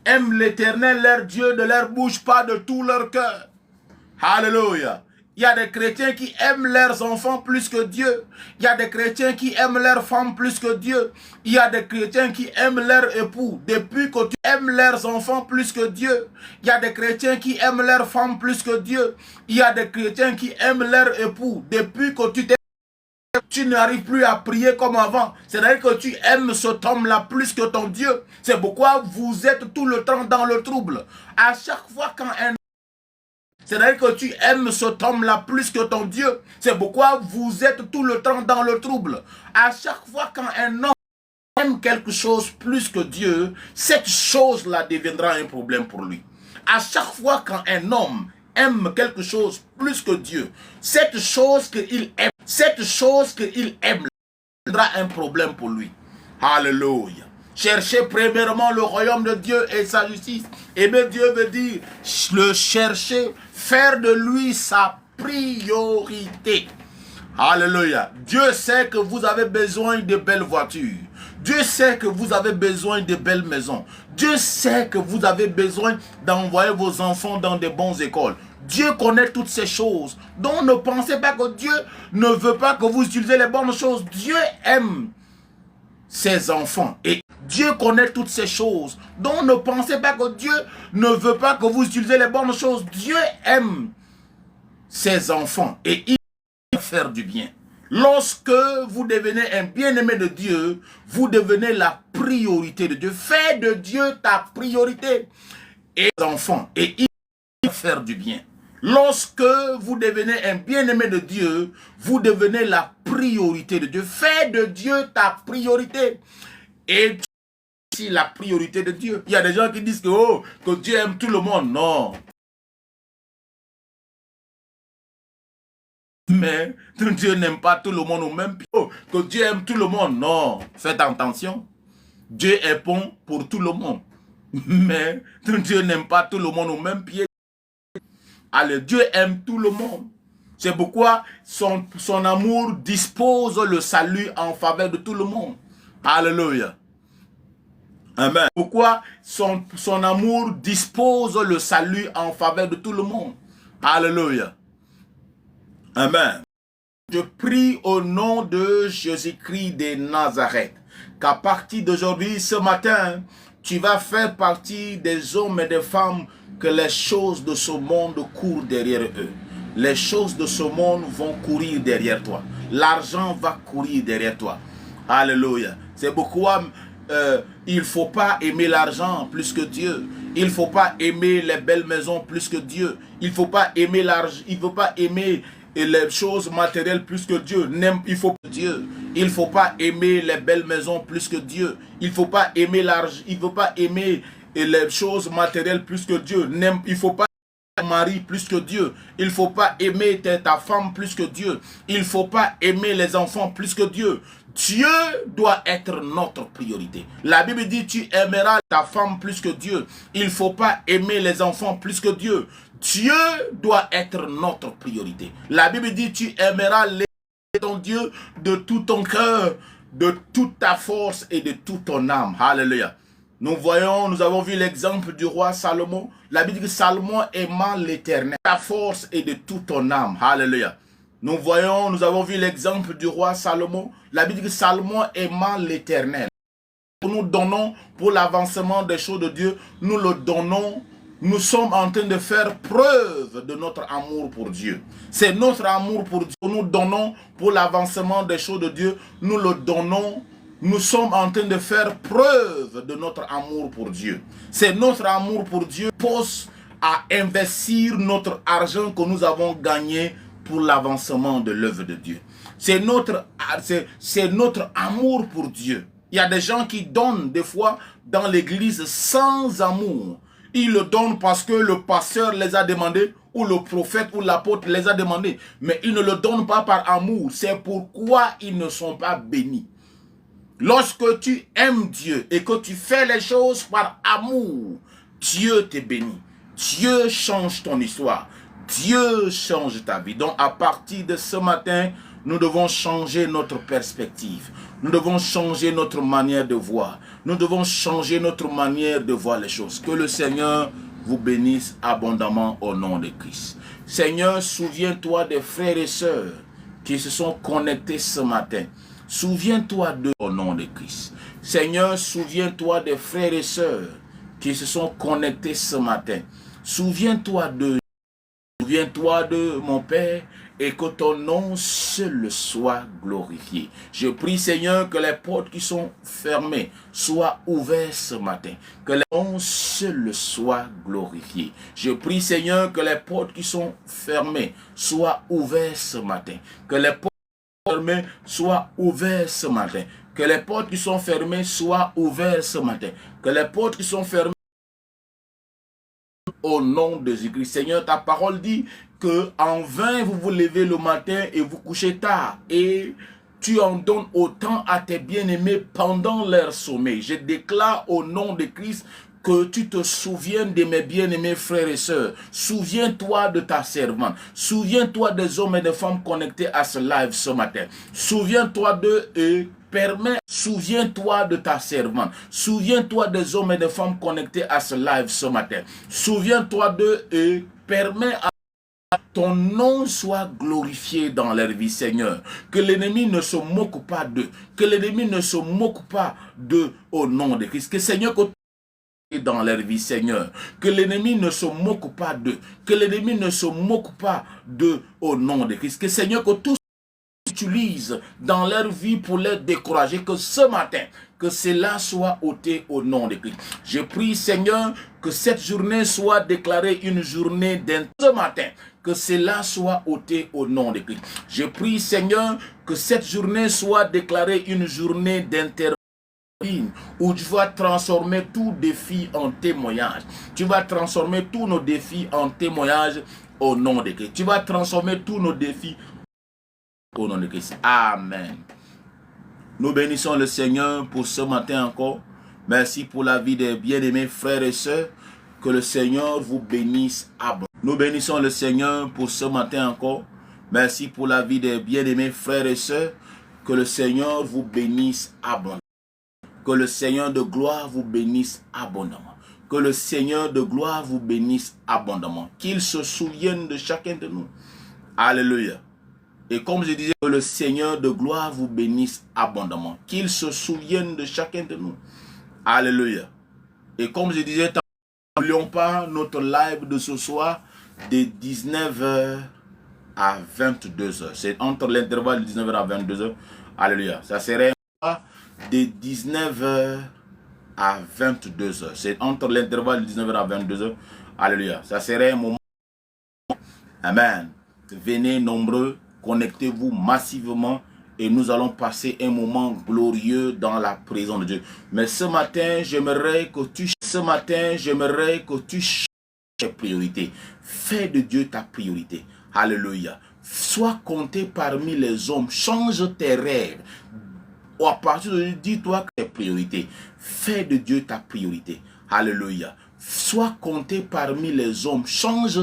aiment l'Éternel, leur Dieu, de leur bouche, pas de tout leur cœur. Alléluia. Il y a des chrétiens qui aiment leurs enfants plus que Dieu. Il y a des chrétiens qui aiment leurs femmes plus que Dieu. Il y a des chrétiens qui aiment leurs époux. Depuis que tu aimes leurs enfants plus que Dieu. Il y a des chrétiens qui aiment leurs femmes plus que Dieu. Il y a des chrétiens qui aiment leurs époux. Depuis que tu n'arrives plus à prier comme avant. C'est-à-dire que tu aimes cet homme-là plus que ton Dieu. C'est pourquoi vous êtes tout le temps dans le trouble. À chaque fois quand c'est-à-dire que tu aimes cet homme-là plus que ton Dieu. C'est pourquoi vous êtes tout le temps dans le trouble. À chaque fois quand un homme aime quelque chose plus que Dieu, cette chose-là deviendra un problème pour lui. À chaque fois quand un homme aime quelque chose plus que Dieu, cette chose qu'il aime deviendra un problème pour lui. Alléluia. Cherchez premièrement le royaume de Dieu et sa justice. Aimer Dieu veut dire le chercher, faire de lui sa priorité. Alléluia. Dieu sait que vous avez besoin de belles voitures. Dieu sait que vous avez besoin de belles maisons. Dieu sait que vous avez besoin d'envoyer vos enfants dans de bonnes écoles. Dieu connaît toutes ces choses. Donc ne pensez pas que Dieu ne veut pas que vous utilisez les bonnes choses. Dieu aime ses enfants et Dieu connaît toutes ces choses. Donc ne pensez pas que Dieu ne veut pas que vous utilisez les bonnes choses. Dieu aime ses enfants et il veut faire du bien. Lorsque vous devenez un bien-aimé de Dieu, vous devenez la priorité de Dieu. Fais de Dieu ta priorité et les enfants et il veut faire du bien. Lorsque vous devenez un bien-aimé de Dieu, vous devenez la priorité de Dieu. Fais de Dieu ta priorité et si la priorité de Dieu. Il y a des gens qui disent que Dieu aime tout le monde. Non. Mais Dieu n'aime pas tout le monde au même pied. Que Dieu aime tout le monde. Non. Faites attention. Dieu est bon pour tout le monde. Mais Dieu n'aime pas tout le monde au même pied. Allez, Dieu aime tout le monde. C'est pourquoi son amour dispose le salut en faveur de tout le monde. Alléluia. Amen. Pourquoi son amour dispose le salut en faveur de tout le monde. Alléluia. Amen. Je prie au nom de Jésus-Christ de Nazareth qu'à partir d'aujourd'hui, ce matin, tu vas faire partie des hommes et des femmes que les choses de ce monde courent derrière eux. Les choses de ce monde vont courir derrière toi. L'argent va courir derrière toi. Alléluia. C'est pourquoi il ne faut pas aimer l'argent plus que Dieu. Il ne faut pas aimer les belles maisons plus que Dieu. Il ne faut pas aimer l'argent. Il ne faut pas aimer les choses matérielles plus que Dieu. Il faut Dieu. Il ne faut pas aimer les belles maisons plus que Dieu. Il ne faut pas aimer l'argent. Il ne faut pas aimer les choses matérielles plus que Dieu. Il ne faut pas aimer ton mari plus que Dieu. Il ne faut pas aimer ta femme plus que Dieu. Il ne faut pas aimer les enfants plus que Dieu. Dieu doit être notre priorité. La Bible dit tu aimeras ta femme plus que Dieu. Il ne faut pas aimer les enfants plus que Dieu. Dieu doit être notre priorité. La Bible dit tu aimeras ton Dieu de tout ton cœur, de toute ta force et de toute ton âme. Alléluia. Nous avons vu l'exemple du roi Salomon. La Bible dit que Salomon aimant l'Éternel, ta force et de toute ton âme. Alléluia. Nous avons vu l'exemple du roi Salomon. La Bible dit que Salomon aimant l'Éternel. Nous donnons pour l'avancement des choses de Dieu, nous le donnons. Nous sommes en train de faire preuve de notre amour pour Dieu. C'est notre amour pour Dieu. Nous donnons pour l'avancement des choses de Dieu. Nous le donnons. Nous sommes en train de faire preuve de notre amour pour Dieu. C'est notre amour pour Dieu qui pousse à investir notre argent que nous avons gagné pour l'avancement de l'œuvre de Dieu. C'est notre amour pour Dieu. Il y a des gens qui donnent des fois dans l'église sans amour. Ils le donnent parce que le pasteur les a demandés, ou le prophète ou l'apôtre les a demandés. Mais ils ne le donnent pas par amour. C'est pourquoi ils ne sont pas bénis. Lorsque tu aimes Dieu et que tu fais les choses par amour, Dieu te bénit. Dieu change ton histoire. Dieu change ta vie. Donc à partir de ce matin, nous devons changer notre perspective. Nous devons changer notre manière de voir. Nous devons changer notre manière de voir les choses. Que le Seigneur vous bénisse abondamment au nom de Christ. Seigneur, souviens-toi des frères et sœurs qui se sont connectés ce matin. Souviens-toi d'eux au nom de Christ. Seigneur, souviens-toi des frères et sœurs qui se sont connectés ce matin. Souviens-toi d'eux. Souviens-toi de mon Père et que ton nom seul soit glorifié. Je prie, Seigneur, que les portes qui sont fermées soient ouvertes ce matin. Que le nom seul soit glorifié. Je prie, Seigneur, que les portes qui sont fermées soient ouvertes ce matin. Que les portes fermées soient ouvertes ce matin. Que les portes qui sont fermées soient ouvertes ce matin. Que les portes qui sont fermées au nom de Jésus-Christ. Seigneur, ta parole dit que en vain vous vous levez le matin et vous couchez tard. Et tu en donnes autant à tes bien-aimés pendant leur sommeil. Je déclare au nom de Christ que tu te souviennes de mes bien-aimés frères et sœurs. Souviens-toi de ta servante. Souviens-toi des hommes et des femmes connectés à ce live ce matin. Souviens-toi d'eux et souviens-toi de ta servante. Souviens-toi des hommes et des femmes connectés à ce live ce matin. Souviens-toi d'eux et permets à ton nom soit glorifié dans leur vie, Seigneur. Que l'ennemi ne se moque pas d'eux. Que l'ennemi ne se moque pas d'eux au nom de Christ. Que Seigneur, que dans leur vie, Seigneur. Que l'ennemi ne se moque pas d'eux. Que l'ennemi ne se moque pas d'eux au nom de Christ. Que Seigneur, que tout utilise dans leur vie pour les décourager, que ce matin, que cela soit ôté au nom de Christ. Je prie, Seigneur, que cette journée soit déclarée une journée d'intercession. Ce matin, que cela soit ôté au nom de Christ. Je prie, Seigneur, que cette journée soit déclarée une journée d'intercession, où tu vas transformer tout défi en témoignage. Tu vas transformer tous nos défis en témoignage au nom de Christ. Tu vas transformer tous nos défis au nom de Christ. Amen. Nous bénissons le Seigneur pour ce matin encore. Merci pour la vie des bien-aimés frères et sœurs. Que le Seigneur vous bénisse abondamment. Nous bénissons le Seigneur pour ce matin encore. Merci pour la vie des bien-aimés frères et sœurs. Que le Seigneur vous bénisse abondamment. Que le Seigneur de gloire vous bénisse abondamment. Que le Seigneur de gloire vous bénisse abondamment. Qu'il se souvienne de chacun de nous. Alléluia. Et comme je disais, que le Seigneur de gloire vous bénisse abondamment. Qu'il se souvienne de chacun de nous. Alléluia. Et comme je disais, n'oublions pas notre live de ce soir de 19h à 22h. C'est entre l'intervalle de 19h à 22h. Alléluia. Ça serait de 19h à 22h. C'est entre l'intervalle de 19h à 22h. Alléluia. Ça serait un moment. Amen. Venez nombreux. Connectez-vous massivement et nous allons passer un moment glorieux dans la présence de Dieu. Mais ce matin, j'aimerais que tu changes tes priorités. Fais de Dieu ta priorité. Alléluia. Sois compté parmi les hommes. Change tes rêves. Ou à partir de dis-toi que tes priorités. Fais de Dieu ta priorité. Alléluia. Sois compté parmi les hommes. Change